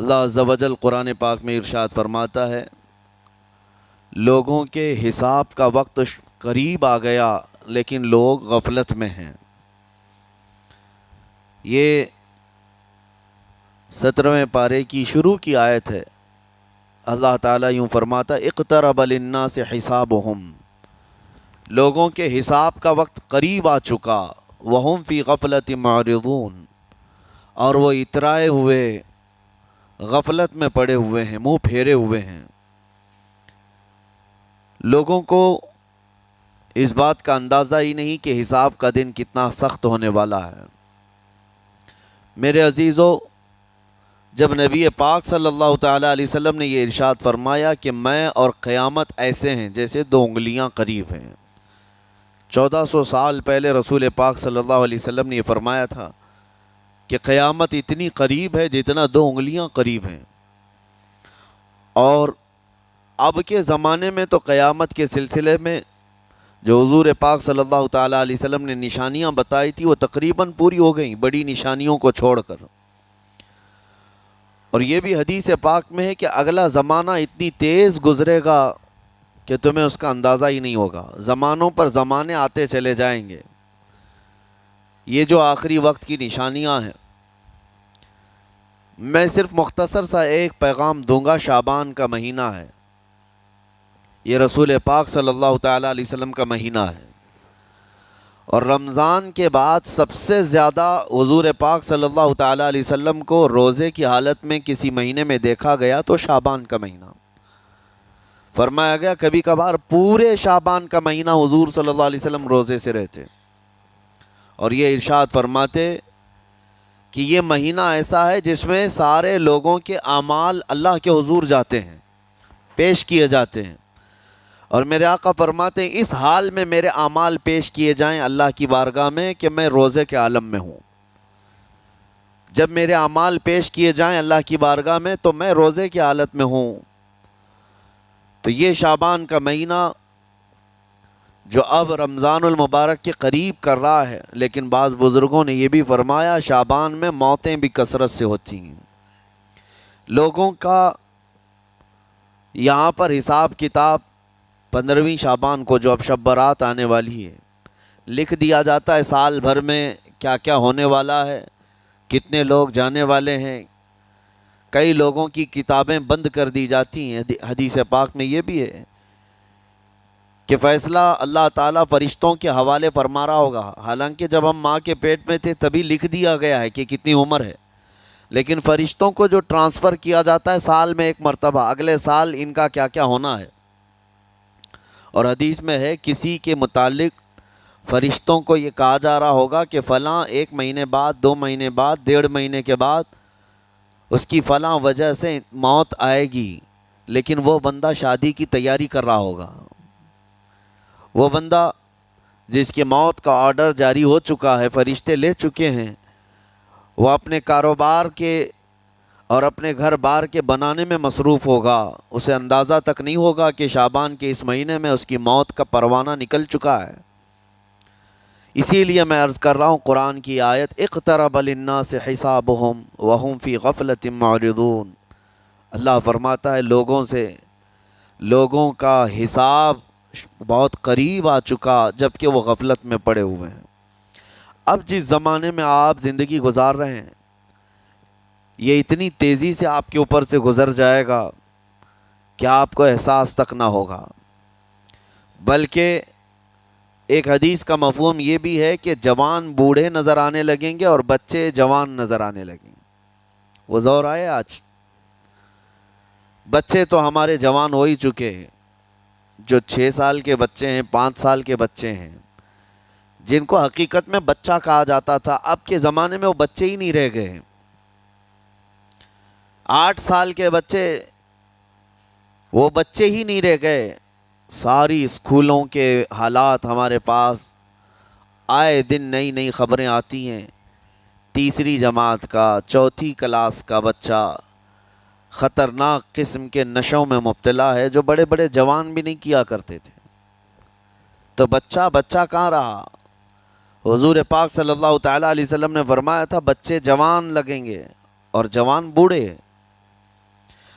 اللہ عز و جل قرآن پاک میں ارشاد فرماتا ہے، لوگوں کے حساب کا وقت قریب آ گیا لیکن لوگ غفلت میں ہیں۔ یہ 17ویں پارے کی شروع کی آیت ہے۔ اللہ تعالیٰ یوں فرماتا ہے، اقترب للناس حسابہم، لوگوں کے حساب کا وقت قریب آ چکا، وہم فی غفلت معرضون، اور وہ اترائے ہوئے غفلت میں پڑے ہوئے ہیں، منہ پھیرے ہوئے ہیں۔ لوگوں کو اس بات کا اندازہ ہی نہیں کہ حساب کا دن کتنا سخت ہونے والا ہے۔ میرے عزیزو، جب نبی پاک صلی اللہ تعالیٰ علیہ وسلم نے یہ ارشاد فرمایا کہ میں اور قیامت ایسے ہیں جیسے 2 انگلیاں قریب ہیں، 1400 سال پہلے رسول پاک صلی اللہ علیہ وسلم نے یہ فرمایا تھا کہ قیامت اتنی قریب ہے جتنا 2 انگلیاں قریب ہیں۔ اور اب کے زمانے میں تو قیامت کے سلسلے میں جو حضور پاک صلی اللہ تعالیٰ علیہ وسلم نے نشانیاں بتائی تھی وہ تقریباً پوری ہو گئیں، بڑی نشانیوں کو چھوڑ کر۔ اور یہ بھی حدیث پاک میں ہے کہ اگلا زمانہ اتنی تیز گزرے گا کہ تمہیں اس کا اندازہ ہی نہیں ہوگا، زمانوں پر زمانے آتے چلے جائیں گے۔ یہ جو آخری وقت کی نشانیاں ہیں، میں صرف مختصر سا ایک پیغام دوں گا۔ شعبان کا مہینہ ہے، یہ رسول پاک صلی اللہ تعالیٰ علیہ وسلم کا مہینہ ہے، اور رمضان کے بعد سب سے زیادہ حضور پاک صلی اللہ تعالیٰ علیہ وسلم کو روزے کی حالت میں کسی مہینے میں دیکھا گیا تو شعبان کا مہینہ فرمایا گیا۔ کبھی کبھار پورے شعبان کا مہینہ حضور صلی اللہ علیہ وسلم روزے سے رہتے، اور یہ ارشاد فرماتے کہ یہ مہینہ ایسا ہے جس میں سارے لوگوں کے اعمال اللہ کے حضور جاتے ہیں، پیش کیے جاتے ہیں، اور میرے آقا فرماتے ہیں اس حال میں میرے اعمال پیش کیے جائیں اللہ کی بارگاہ میں کہ میں روزے کے عالم میں ہوں۔ جب میرے اعمال پیش کیے جائیں اللہ کی بارگاہ میں تو میں روزے کی حالت میں ہوں۔ تو یہ شعبان کا مہینہ جو اب رمضان المبارک کے قریب کر رہا ہے، لیکن بعض بزرگوں نے یہ بھی فرمایا شعبان میں موتیں بھی کثرت سے ہوتی ہیں۔ لوگوں کا یہاں پر حساب کتاب 15ویں شعبان کو جو اب شب برات آنے والی ہے لکھ دیا جاتا ہے، سال بھر میں کیا کیا ہونے والا ہے، کتنے لوگ جانے والے ہیں۔ کئی لوگوں کی کتابیں بند کر دی جاتی ہیں۔ حدیث پاک میں یہ بھی ہے کہ فیصلہ اللہ تعالیٰ فرشتوں کے حوالے فرما رہا ہوگا، حالانکہ جب ہم ماں کے پیٹ میں تھے تبھی لکھ دیا گیا ہے کہ کتنی عمر ہے، لیکن فرشتوں کو جو ٹرانسفر کیا جاتا ہے سال میں ایک مرتبہ، اگلے سال ان کا کیا کیا ہونا ہے۔ اور حدیث میں ہے کسی کے متعلق فرشتوں کو یہ کہا جا رہا ہوگا کہ فلاں 1 مہینے بعد، 2 مہینے بعد، 1.5 مہینے کے بعد اس کی فلاں وجہ سے موت آئے گی، لیکن وہ بندہ شادی کی تیاری کر رہا ہوگا، وہ بندہ جس کی موت کا آرڈر جاری ہو چکا ہے، فرشتے لے چکے ہیں، وہ اپنے کاروبار کے اور اپنے گھر بار کے بنانے میں مصروف ہوگا، اسے اندازہ تک نہیں ہوگا کہ شعبان کے اس مہینے میں اس کی موت کا پروانہ نکل چکا ہے۔ اسی لیے میں عرض کر رہا ہوں قرآن کی آیت اقترب للناس حسابہم وہم فی غفلۃ معرضون، اللہ فرماتا ہے لوگوں کا حساب بہت قریب آ چکا جبکہ وہ غفلت میں پڑے ہوئے ہیں۔ اب جس زمانے میں آپ زندگی گزار رہے ہیں یہ اتنی تیزی سے آپ کے اوپر سے گزر جائے گا کہ آپ کو احساس تک نہ ہوگا، بلکہ ایک حدیث کا مفہوم یہ بھی ہے کہ جوان بوڑھے نظر آنے لگیں گے اور بچے جوان نظر آنے لگیں گے۔ وہ دور آئے آج، بچے تو ہمارے جوان ہو ہی چکے ہیں، جو 6 سال کے بچے ہیں، 5 سال کے بچے ہیں، جن کو حقیقت میں بچہ کہا جاتا تھا، اب کے زمانے میں وہ بچے ہی نہیں رہ گئے۔ 8 سال کے بچے وہ بچے ہی نہیں رہ گئے۔ ساری اسکولوں کے حالات ہمارے پاس آئے دن نئی نئی خبریں آتی ہیں۔ 3ری جماعت کا، 4تھی کلاس کا بچہ خطرناک قسم کے نشوں میں مبتلا ہے جو بڑے بڑے جوان بھی نہیں کیا کرتے تھے۔ تو بچہ کہاں رہا؟ حضور پاک صلی اللہ تعالیٰ علیہ وسلم نے فرمایا تھا بچے جوان لگیں گے اور جوان بوڑھے۔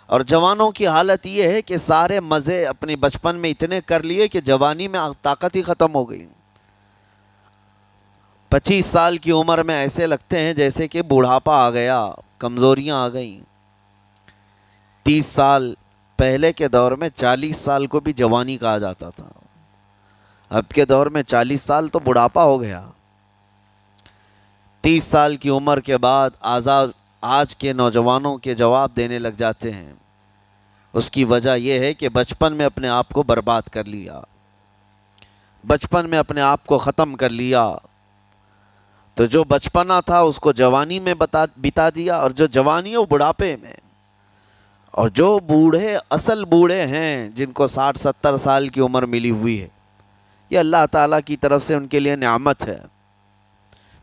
اور جوانوں کی حالت یہ ہے کہ سارے مزے اپنے بچپن میں اتنے کر لیے کہ جوانی میں طاقت ہی ختم ہو گئی۔ 25 سال کی عمر میں ایسے لگتے ہیں جیسے کہ بوڑھاپا آ گیا، کمزوریاں آ گئیں۔ 30 سال پہلے کے دور میں 40 سال کو بھی جوانی کہا جاتا تھا، اب کے دور میں 40 سال تو بڑھاپا ہو گیا۔ 30 سال کی عمر کے بعد آج کے نوجوانوں کے جواب دینے لگ جاتے ہیں۔ اس کی وجہ یہ ہے کہ بچپن میں اپنے آپ کو برباد کر لیا، بچپن میں اپنے آپ کو ختم کر لیا۔ تو جو بچپنا تھا اس کو جوانی میں بتا دیا، اور جو جوانی ہے وہ بڑھاپے میں۔ اور جو بوڑھے اصل بوڑھے ہیں جن کو 60-70 سال کی عمر ملی ہوئی ہے، یہ اللہ تعالیٰ کی طرف سے ان کے لیے نعمت ہے۔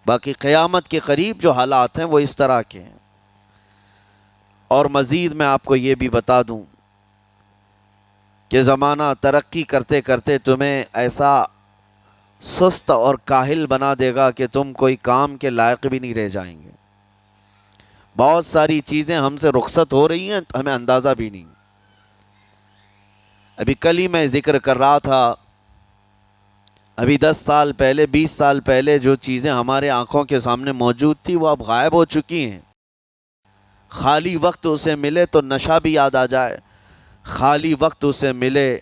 باقی قیامت کے قریب جو حالات ہیں وہ اس طرح کے ہیں۔ اور مزید میں آپ کو یہ بھی بتا دوں کہ زمانہ ترقی کرتے کرتے تمہیں ایسا سست اور کاہل بنا دے گا کہ تم کوئی کام کے لائق بھی نہیں رہ جائیں گے۔ بہت ساری چیزیں ہم سے رخصت ہو رہی ہیں، ہمیں اندازہ بھی نہیں۔ ابھی کل ہی میں ذکر کر رہا تھا، ابھی 10 سال پہلے 20 سال پہلے جو چیزیں ہمارے آنکھوں کے سامنے موجود تھی وہ اب غائب ہو چکی ہیں۔ خالی وقت اسے ملے تو نشہ بھی یاد آ جائے، خالی وقت اسے ملے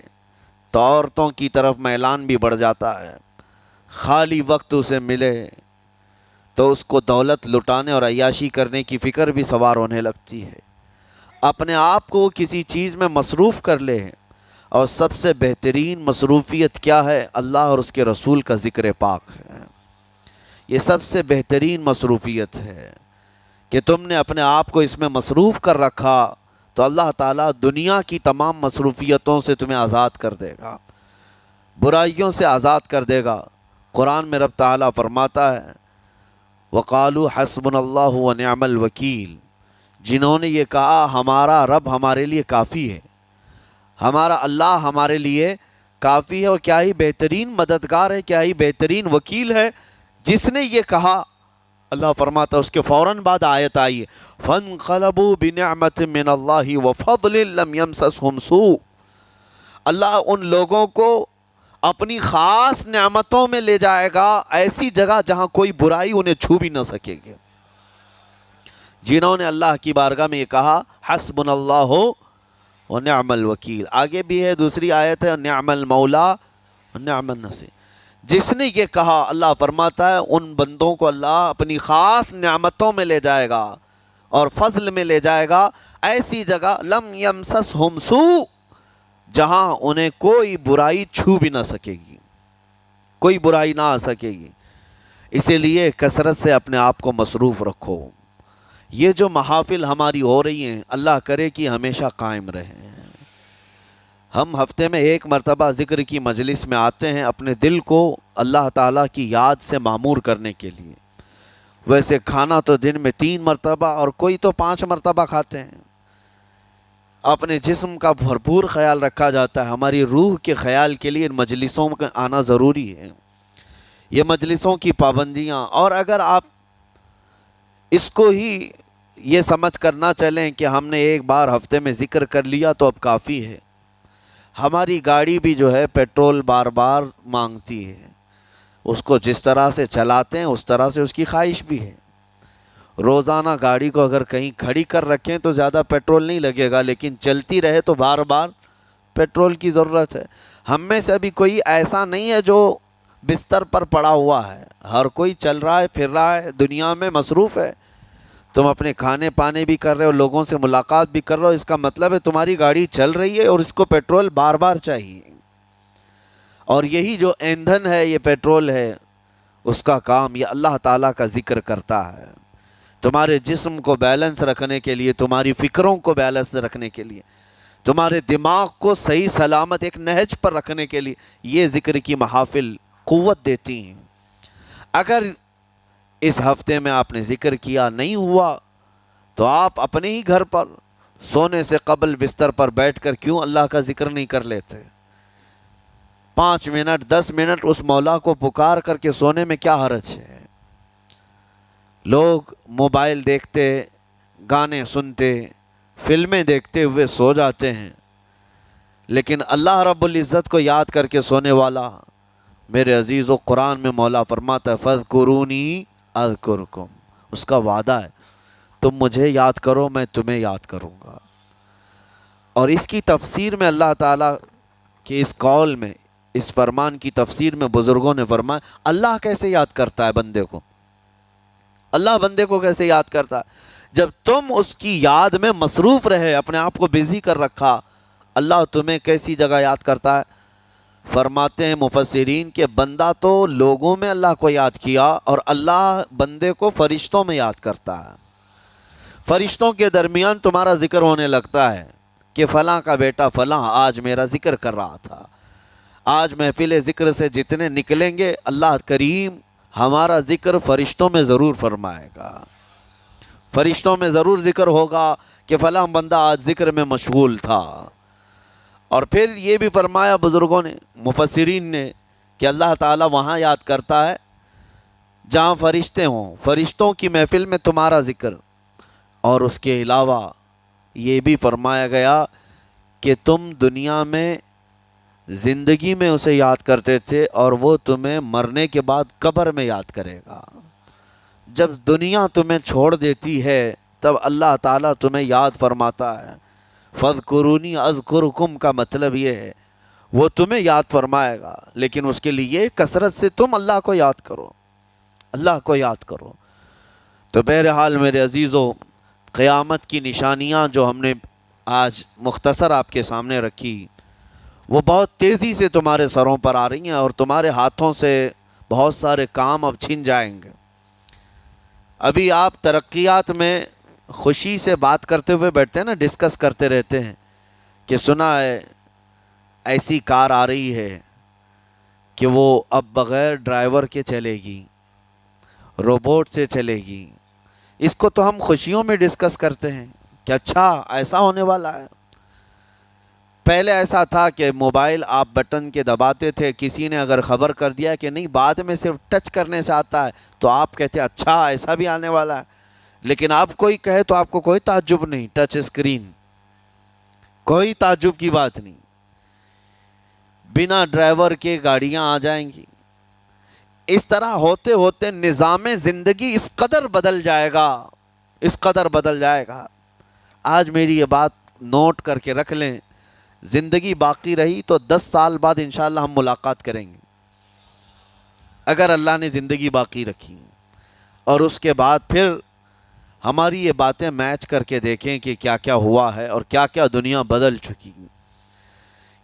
تو عورتوں کی طرف میلان بھی بڑھ جاتا ہے، خالی وقت اسے ملے تو اس کو دولت لٹانے اور عیاشی کرنے کی فکر بھی سوار ہونے لگتی ہے۔ اپنے آپ کو کسی چیز میں مصروف کر لے، اور سب سے بہترین مصروفیت کیا ہے؟ اللہ اور اس کے رسول کا ذکر پاک ہے۔ یہ سب سے بہترین مصروفیت ہے کہ تم نے اپنے آپ کو اس میں مصروف کر رکھا تو اللہ تعالیٰ دنیا کی تمام مصروفیتوں سے تمہیں آزاد کر دے گا، برائیوں سے آزاد کر دے گا۔ قرآن میں رب تعالیٰ فرماتا ہے وَقَالُوا حَسْبُنَا اللَّهُ وَنِعْمَ الْوَكِيلُ، جنہوں نے یہ کہا ہمارا رب ہمارے لیے کافی ہے، ہمارا اللہ ہمارے لیے کافی ہے، اور کیا ہی بہترین مددگار ہے، کیا ہی بہترین وکیل ہے جس نے یہ کہا۔ اللہ فرماتا ہے اس کے فوراً بعد آیت آئی فَانْقَلَبُوا بِنِعْمَةٍ مِّنَ اللَّهِ وَفَضْلٍ لَمْ يَمْسَسْهُمْ سُوءٌ، اللہ ان لوگوں کو اپنی خاص نعمتوں میں لے جائے گا، ایسی جگہ جہاں کوئی برائی انہیں چھو بھی نہ سکے گی۔ جنہوں نے اللہ کی بارگاہ میں یہ کہا حسبنا اللہ ونعم الوکیل، آگے بھی ہے دوسری آیت ہے نعم المولا ونعم النصیر، جس نے یہ کہا اللہ فرماتا ہے ان بندوں کو اللہ اپنی خاص نعمتوں میں لے جائے گا اور فضل میں لے جائے گا، ایسی جگہ لم یمسسہم سوء، جہاں انہیں کوئی برائی چھو بھی نہ سکے گی، کوئی برائی نہ آ سکے گی۔ اسی لیے کثرت سے اپنے آپ کو مصروف رکھو۔ یہ جو محافل ہماری ہو رہی ہیں اللہ کرے کہ ہمیشہ قائم رہیں۔ ہم ہفتے میں 1 مرتبہ ذکر کی مجلس میں آتے ہیں اپنے دل کو اللہ تعالیٰ کی یاد سے معمور کرنے کے لیے۔ ویسے کھانا تو دن میں 3 مرتبہ اور کوئی تو 5 مرتبہ کھاتے ہیں۔ اپنے جسم کا بھرپور خیال رکھا جاتا ہے، ہماری روح کے خیال کے لیے ان مجلسوں میں آنا ضروری ہے۔ یہ مجلسوں کی پابندیاں، اور اگر آپ اس کو ہی یہ سمجھ کر نہ چلیں کہ ہم نے ایک بار ہفتے میں ذکر کر لیا تو اب کافی ہے۔ ہماری گاڑی بھی جو ہے پیٹرول بار بار مانگتی ہے، اس کو جس طرح سے چلاتے ہیں اس طرح سے اس کی خواہش بھی ہے۔ روزانہ گاڑی کو اگر کہیں کھڑی کر رکھیں تو زیادہ پیٹرول نہیں لگے گا، لیکن چلتی رہے تو بار بار پیٹرول کی ضرورت ہے۔ ہم میں سے ابھی کوئی ایسا نہیں ہے جو بستر پر پڑا ہوا ہے، ہر کوئی چل رہا ہے، پھر رہا ہے، دنیا میں مصروف ہے۔ تم اپنے کھانے پانے بھی کر رہے ہو، لوگوں سے ملاقات بھی کر رہے ہو، اس کا مطلب ہے تمہاری گاڑی چل رہی ہے اور اس کو پیٹرول بار بار چاہیے۔ اور یہی جو ایندھن ہے، یہ پیٹرول ہے، اس کا کام یہ اللہ تعالیٰ کا ذکر کرتا ہے۔ تمہارے جسم کو بیلنس رکھنے کے لیے، تمہاری فکروں کو بیلنس رکھنے کے لیے، تمہارے دماغ کو صحیح سلامت ایک نہج پر رکھنے کے لیے یہ ذکر کی محافل قوت دیتی ہیں۔ اگر اس ہفتے میں آپ نے ذکر کیا نہیں ہوا تو آپ اپنے ہی گھر پر سونے سے قبل بستر پر بیٹھ کر کیوں اللہ کا ذکر نہیں کر لیتے؟ 5 منٹ 10 منٹ اس مولا کو پکار کر کے سونے میں کیا حرج ہے؟ لوگ موبائل دیکھتے، گانے سنتے، فلمیں دیکھتے ہوئے سو جاتے ہیں، لیکن اللہ رب العزت کو یاد کر کے سونے والا، میرے عزیزو، قرآن میں مولا فرماتا ہے فَاذْكُرُونِي أَذْكُرْكُمْ، اس کا وعدہ ہے تم مجھے یاد کرو میں تمہیں یاد کروں گا۔ اور اس کی تفسیر میں اللہ تعالیٰ کے اس قول میں، اس فرمان کی تفسیر میں بزرگوں نے فرمایا اللہ کیسے یاد کرتا ہے بندے کو، اللہ بندے کو کیسے یاد کرتا ہے؟ جب تم اس کی یاد میں مصروف رہے، اپنے آپ کو بزی کر رکھا، اللہ تمہیں کیسی جگہ یاد کرتا ہے؟ فرماتے ہیں مفسرین کہ بندہ تو لوگوں میں اللہ کو یاد کیا، اور اللہ بندے کو فرشتوں میں یاد کرتا ہے۔ فرشتوں کے درمیان تمہارا ذکر ہونے لگتا ہے کہ فلاں کا بیٹا فلاں آج میرا ذکر کر رہا تھا۔ آج محفل ذکر سے جتنے نکلیں گے اللہ کریم ہمارا ذکر فرشتوں میں ضرور فرمائے گا، فرشتوں میں ضرور ذکر ہوگا کہ فلاں بندہ آج ذکر میں مشغول تھا۔ اور پھر یہ بھی فرمایا بزرگوں نے، مفسرین نے، کہ اللہ تعالیٰ وہاں یاد کرتا ہے جہاں فرشتے ہوں، فرشتوں کی محفل میں تمہارا ذکر۔ اور اس کے علاوہ یہ بھی فرمایا گیا کہ تم دنیا میں زندگی میں اسے یاد کرتے تھے، اور وہ تمہیں مرنے کے بعد قبر میں یاد کرے گا۔ جب دنیا تمہیں چھوڑ دیتی ہے تب اللہ تعالیٰ تمہیں یاد فرماتا ہے۔ فَاذْكُرُونِي أَذْكُرْكُمْ کا مطلب یہ ہے وہ تمہیں یاد فرمائے گا، لیکن اس کے لیے کثرت سے تم اللہ کو یاد کرو، اللہ کو یاد کرو۔ تو بہرحال میرے عزیزو، قیامت کی نشانیاں جو ہم نے آج مختصر آپ کے سامنے رکھی، وہ بہت تیزی سے تمہارے سروں پر آ رہی ہیں، اور تمہارے ہاتھوں سے بہت سارے کام اب چھن جائیں گے۔ ابھی آپ ترقیات میں خوشی سے بات کرتے ہوئے بیٹھتے ہیں نا، ڈسکس کرتے رہتے ہیں کہ سنا ہے ایسی کار آ رہی ہے کہ وہ اب بغیر ڈرائیور کے چلے گی، روبوٹ سے چلے گی۔ اس کو تو ہم خوشیوں میں ڈسکس کرتے ہیں کہ اچھا ایسا ہونے والا ہے۔ پہلے ایسا تھا کہ موبائل آپ بٹن کے دباتے تھے، کسی نے اگر خبر کر دیا کہ نہیں بعد میں صرف ٹچ کرنے سے آتا ہے تو آپ کہتے اچھا ایسا بھی آنے والا ہے۔ لیکن آپ کوئی کہے تو آپ کو کوئی تعجب نہیں، ٹچ اسکرین، کوئی تعجب کی بات نہیں، بنا ڈرائیور کے گاڑیاں آ جائیں گی۔ اس طرح ہوتے ہوتے نظام زندگی اس قدر بدل جائے گا، اس قدر بدل جائے گا۔ آج میری یہ بات نوٹ کر کے رکھ لیں، زندگی باقی رہی تو 10 سال بعد انشاءاللہ ہم ملاقات کریں گے، اگر اللہ نے زندگی باقی رکھی، اور اس کے بعد پھر ہماری یہ باتیں میچ کر کے دیکھیں کہ کیا کیا ہوا ہے اور کیا کیا دنیا بدل چکی۔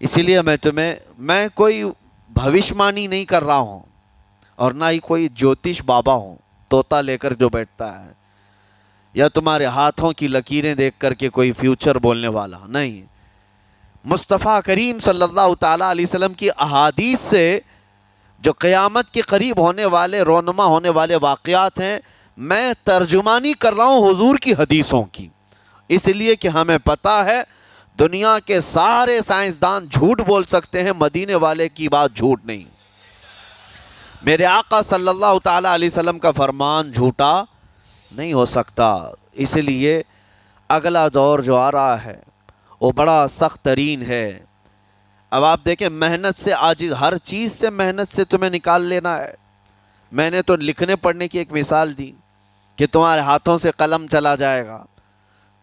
اسی لیے میں کوئی بھوشمانی نہیں کر رہا ہوں، اور نہ ہی کوئی جوتش بابا ہوں طوطا لے کر جو بیٹھتا ہے، یا تمہارے ہاتھوں کی لکیریں دیکھ کر کے کوئی فیوچر بولنے والا نہیں۔ مصطفیٰ کریم صلی اللہ تعالیٰ علیہ وسلم کی احادیث سے جو قیامت کے قریب ہونے والے، رونما ہونے والے واقعات ہیں، میں ترجمانی کر رہا ہوں حضور کی حدیثوں کی، اس لیے کہ ہمیں پتہ ہے دنیا کے سارے سائنسدان جھوٹ بول سکتے ہیں، مدینے والے کی بات جھوٹ نہیں۔ میرے آقا صلی اللہ تعالیٰ علیہ وسلم کا فرمان جھوٹا نہیں ہو سکتا۔ اس لیے اگلا دور جو آ رہا ہے وہ بڑا سخت ترین ہے۔ اب آپ دیکھیں، محنت سے عاجز، ہر چیز سے محنت سے تمہیں نکال لینا ہے۔ میں نے تو لکھنے پڑھنے کی ایک مثال دی کہ تمہارے ہاتھوں سے قلم چلا جائے گا،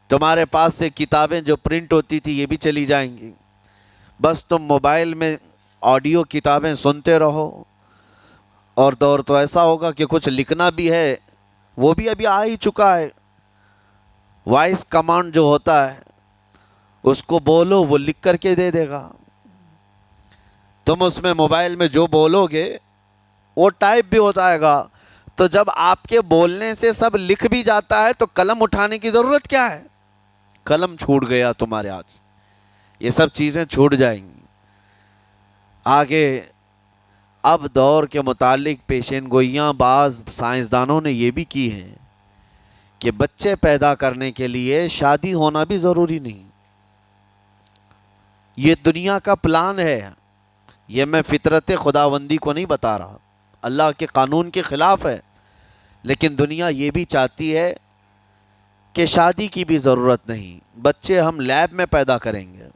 تمہارے پاس سے کتابیں جو پرنٹ ہوتی تھی یہ بھی چلی جائیں گی، بس تم موبائل میں آڈیو کتابیں سنتے رہو۔ اور دور تو ایسا ہوگا کہ کچھ لکھنا بھی ہے، وہ بھی ابھی آ ہی چکا ہے، وائس کمانڈ جو ہوتا ہے اس کو بولو وہ لکھ کر کے دے دے گا۔ تم اس میں موبائل میں جو بولو گے وہ ٹائپ بھی ہو جائے گا۔ تو جب آپ کے بولنے سے سب لکھ بھی جاتا ہے تو قلم اٹھانے کی ضرورت کیا ہے؟ قلم چھوٹ گیا تمہارے ہاتھ سے، یہ سب چیزیں چھوٹ جائیں گی۔ آگے اب دور کے متعلق پیشین گوئیاں بعض سائنسدانوں نے یہ بھی کی ہیں کہ بچے پیدا کرنے کے لیے شادی ہونا بھی ضروری نہیں۔ یہ دنیا کا پلان ہے، یہ میں فطرت خداوندی کو نہیں بتا رہا، اللہ کے قانون کے خلاف ہے، لیکن دنیا یہ بھی چاہتی ہے کہ شادی کی بھی ضرورت نہیں، بچے ہم لیب میں پیدا کریں گے،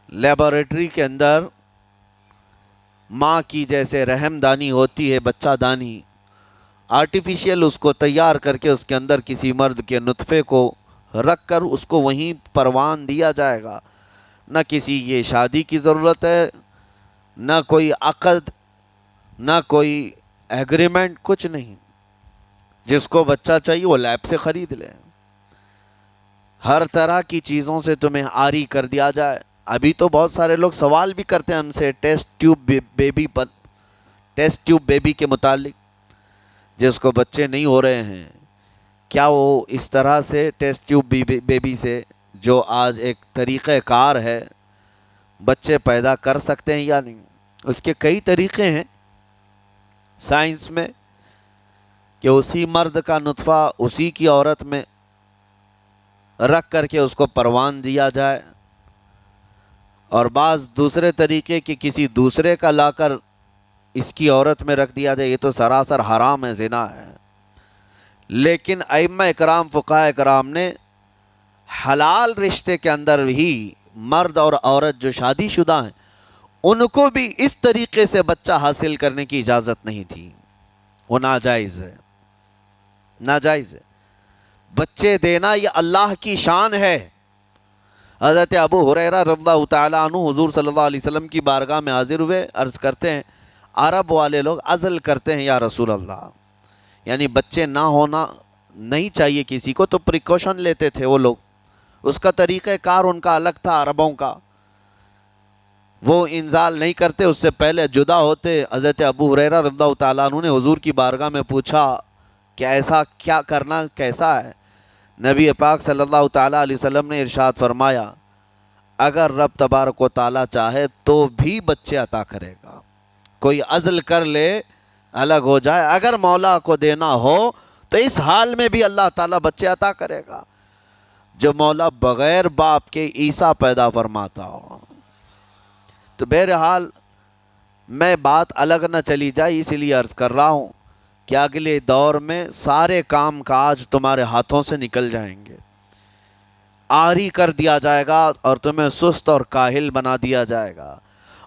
لیبارٹری کے اندر ماں کی جیسے رحم دانی ہوتی ہے، بچہ دانی، آرٹیفیشیل اس کو تیار کر کے اس کے اندر کسی مرد کے نطفے کو رکھ کر اس کو وہیں پروان دیا جائے گا۔ نہ کسی یہ شادی کی ضرورت ہے، نہ کوئی عقد، نہ کوئی ایگریمنٹ، کچھ نہیں۔ جس کو بچہ چاہیے وہ لیب سے خرید لے، ہر طرح کی چیزوں سے تمہیں عاری کر دیا جائے۔ ابھی تو بہت سارے لوگ سوال بھی کرتے ہیں ہم سے ٹیسٹ ٹیوب بیبی کے متعلق، جس کو بچے نہیں ہو رہے ہیں، کیا وہ اس طرح سے ٹیسٹ ٹیوب بیبی سے، جو آج ایک طریقہ کار ہے، بچے پیدا کر سکتے ہیں یا نہیں؟ اس کے کئی طریقے ہیں سائنس میں، کہ اسی مرد کا نطفہ اسی کی عورت میں رکھ کر کے اس کو پروان دیا جائے، اور بعض دوسرے طریقے کہ کسی دوسرے کا لا کر اس کی عورت میں رکھ دیا جائے۔ یہ تو سراسر حرام ہے، زنا ہے۔ لیکن ائمہ اکرام، فقہاء اکرام نے حلال رشتے کے اندر ہی مرد اور عورت جو شادی شدہ ہیں ان کو بھی اس طریقے سے بچہ حاصل کرنے کی اجازت نہیں تھی، وہ ناجائز ہے، ناجائز ہے۔ بچے دینا یہ اللہ کی شان ہے۔ حضرت ابو ہریرہ رضی اللہ تعالیٰ عنہ حضور صلی اللہ علیہ وسلم کی بارگاہ میں حاضر ہوئے، عرض کرتے ہیں عرب والے لوگ عزل کرتے ہیں یا رسول اللہ، یعنی بچے نہ ہونا نہیں چاہیے کسی کو، تو پریکاشن لیتے تھے وہ لوگ، اس کا طریقہ کار ان کا الگ تھا عربوں کا، وہ انزال نہیں کرتے، اس سے پہلے جدا ہوتے۔ حضرت ابو ہریرہ رضی اللہ تعالیٰ عنہ نے حضور کی بارگاہ میں پوچھا کہ ایسا کیا کرنا کیسا ہے؟ نبی پاک صلی اللہ تعالیٰ علیہ وسلم نے ارشاد فرمایا اگر رب تبارک و تعالیٰ چاہے تو بھی بچے عطا کرے گا، کوئی عزل کر لے الگ ہو جائے، اگر مولا کو دینا ہو تو اس حال میں بھی اللہ تعالیٰ بچے عطا کرے گا، جو مولا بغیر باپ کے عیسیٰ پیدا فرماتا ہو۔ تو بہرحال میں بات الگ نہ چلی جائے اس لیے عرض کر رہا ہوں کہ اگلے دور میں سارے کام کاج تمہارے ہاتھوں سے نکل جائیں گے، عاری کر دیا جائے گا اور تمہیں سست اور کاہل بنا دیا جائے گا،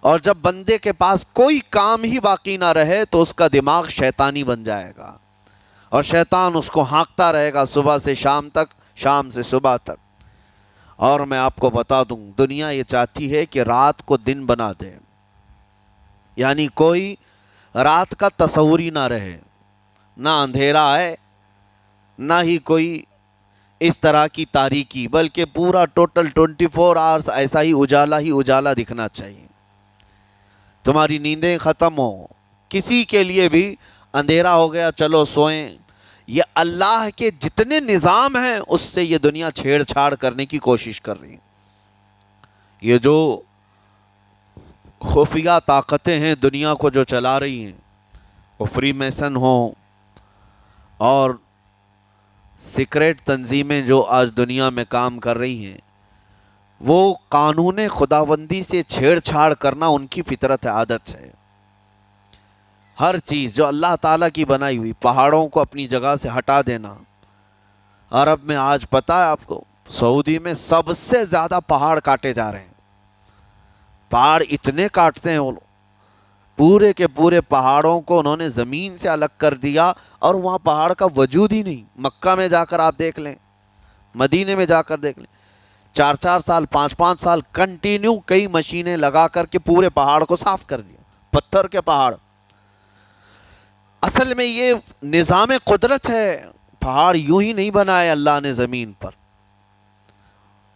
اور جب بندے کے پاس کوئی کام ہی باقی نہ رہے تو اس کا دماغ شیطانی بن جائے گا، اور شیطان اس کو ہانکتا رہے گا صبح سے شام تک، شام سے صبح تک۔ اور میں آپ کو بتا دوں دنیا یہ چاہتی ہے کہ رات کو دن بنا دے، یعنی کوئی رات کا تصور ہی نہ رہے، نہ اندھیرا ہے نہ ہی کوئی اس طرح کی تاریکی، بلکہ پورا ٹوٹل 24 آورز ایسا ہی اجالا دکھنا چاہیے، تمہاری نیندیں ختم ہو، کسی کے لیے بھی اندھیرا ہو گیا چلو سوئیں۔ یہ اللہ کے جتنے نظام ہیں اس سے یہ دنیا چھیڑ چھاڑ کرنے کی کوشش کر رہی ہے۔ یہ جو خفیہ طاقتیں ہیں دنیا کو جو چلا رہی ہیں، وہ فری میسن ہوں اور سیکریٹ تنظیمیں جو آج دنیا میں کام کر رہی ہیں، وہ قانون خداوندی سے چھیڑ چھاڑ کرنا ان کی فطرت ہے، عادت ہے۔ ہر چیز جو اللہ تعالیٰ کی بنائی ہوئی، پہاڑوں کو اپنی جگہ سے ہٹا دینا۔ عرب میں آج پتہ ہے آپ کو، سعودی میں سب سے زیادہ پہاڑ کاٹے جا رہے ہیں، پہاڑ اتنے کاٹتے ہیں وہ لوگ، پورے کے پورے پہاڑوں کو انہوں نے زمین سے الگ کر دیا، اور وہاں پہاڑ کا وجود ہی نہیں۔ مکہ میں جا کر آپ دیکھ لیں، مدینے میں جا کر دیکھ لیں، 4 سال 5 سال کنٹینیو کئی مشینیں لگا کر کے پورے پہاڑ کو صاف کر دیا، پتھر کے پہاڑ۔ اصل میں یہ نظام قدرت ہے، پہاڑ یوں ہی نہیں بنائے اللہ نے زمین پر۔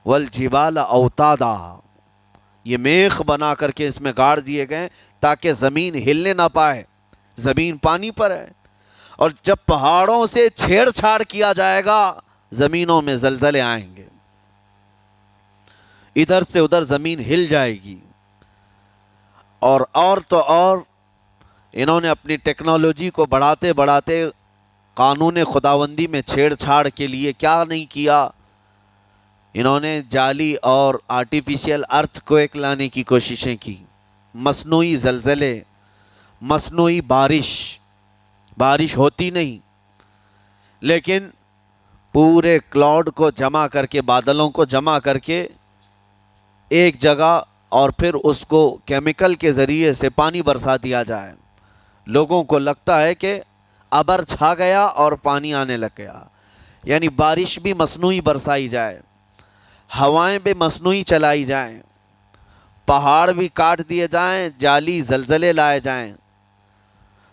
والجبال اوتادا، یہ میخ بنا کر کے اس میں گاڑ دیے گئے تاکہ زمین ہلنے نہ پائے، زمین پانی پر ہے، اور جب پہاڑوں سے چھیڑ چھاڑ کیا جائے گا زمینوں میں زلزلے آئیں گے، ادھر سے ادھر زمین ہل جائے گی۔ اور تو اور انہوں نے اپنی ٹیکنالوجی کو بڑھاتے بڑھاتے قانون خداوندی میں چھیڑ چھاڑ کے لیے کیا نہیں کیا، انہوں نے جعلی اور آرٹیفیشل ارتھ کویک لانے کی کوششیں کی، مصنوعی زلزلے، مصنوعی بارش ہوتی نہیں، لیکن پورے کلاؤڈ کو جمع کر کے، بادلوں کو جمع کر کے ایک جگہ، اور پھر اس کو کیمیکل کے ذریعے سے پانی برسا دیا جائے. لوگوں کو لگتا ہے کہ ابر چھا گیا اور پانی آنے لگ گیا. یعنی بارش بھی مصنوعی برسائی جائے، ہوائیں بھی مصنوعی چلائی جائیں، پہاڑ بھی کاٹ دیے جائیں، جعلی زلزلے لائے جائیں.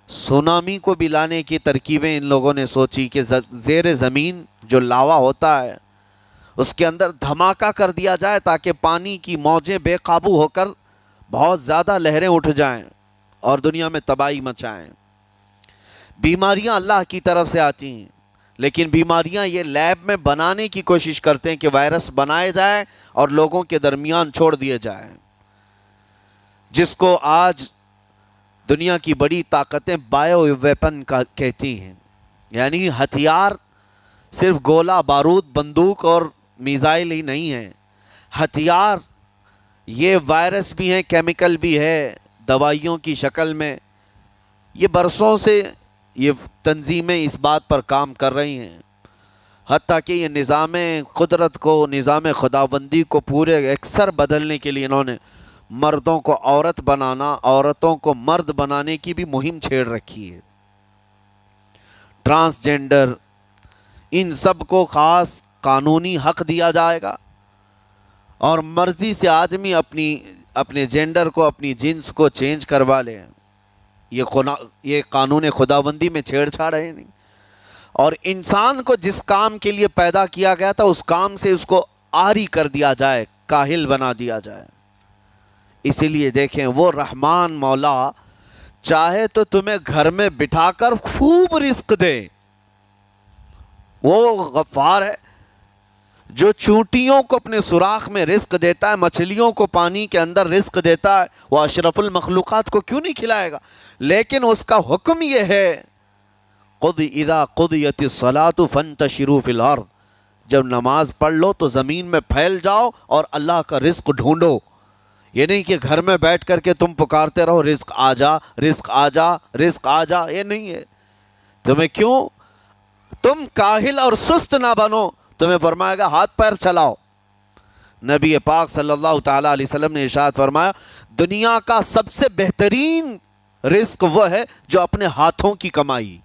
سونامی کو بھی لانے کی ترکیبیں ان لوگوں نے سوچی کہ زیر زمین جو لاوا ہوتا ہے اس کے اندر دھماکہ کر دیا جائے تاکہ پانی کی موجیں بے قابو ہو کر بہت زیادہ لہریں اٹھ جائیں اور دنیا میں تباہی مچائیں. بیماریاں اللہ کی طرف سے آتی ہیں، لیکن بیماریاں یہ لیب میں بنانے کی کوشش کرتے ہیں کہ وائرس بنائے جائے اور لوگوں کے درمیان چھوڑ دیے جائیں، جس کو آج دنیا کی بڑی طاقتیں بایو ویپن کا کہتی ہیں. یعنی ہتھیار صرف گولہ بارود بندوق اور میزائل ہی نہیں ہیں، ہتھیار یہ وائرس بھی ہیں، کیمیکل بھی ہے، دوائیوں کی شکل میں. یہ برسوں سے یہ تنظیمیں اس بات پر کام کر رہی ہیں، حتیٰ کہ یہ نظام قدرت کو، نظام خداوندی کو پورے اکثر بدلنے کے لیے انہوں نے مردوں کو عورت بنانا، عورتوں کو مرد بنانے کی بھی مہم چھیڑ رکھی ہے. ٹرانسجینڈر، ان سب کو خاص قانونی حق دیا جائے گا، اور مرضی سے آدمی اپنے جینڈر کو، اپنی جنس کو چینج کروا لے. یہ قانون خداوندی میں چھیڑ چھاڑ ہے نہیں. اور انسان کو جس کام کے لیے پیدا کیا گیا تھا اس کام سے اس کو عاری کر دیا جائے، کاہل بنا دیا جائے. اسی لیے دیکھیں، وہ رحمان مولا چاہے تو تمہیں گھر میں بٹھا کر خوب رزق دے. وہ غفار ہے جو چونٹیوں کو اپنے سوراخ میں رزق دیتا ہے، مچھلیوں کو پانی کے اندر رزق دیتا ہے. وہ اشرف المخلوقات کو کیوں نہیں کھلائے گا؟ لیکن اس کا حکم یہ ہے، قُضِ اِذَا قُضِيَتِ الصَّلَاةُ فَانْتَشِرُوا فِي الْأَرْضِ، جب نماز پڑھ لو تو زمین میں پھیل جاؤ اور اللہ کا رزق ڈھونڈو. یہ نہیں کہ گھر میں بیٹھ کر کے تم پکارتے رہو رزق آ جا، رزق آ جا، رزق آ جا. یہ نہیں ہے. تمہیں کیوں؟ تم کاہل اور سست نہ بنو. تمہیں فرمائے گا ہاتھ پیر چلاؤ. نبی پاک صلی اللہ تعالیٰ علیہ وسلم نے ارشاد فرمایا، دنیا کا سب سے بہترین رزق وہ ہے جو اپنے ہاتھوں کی کمائی.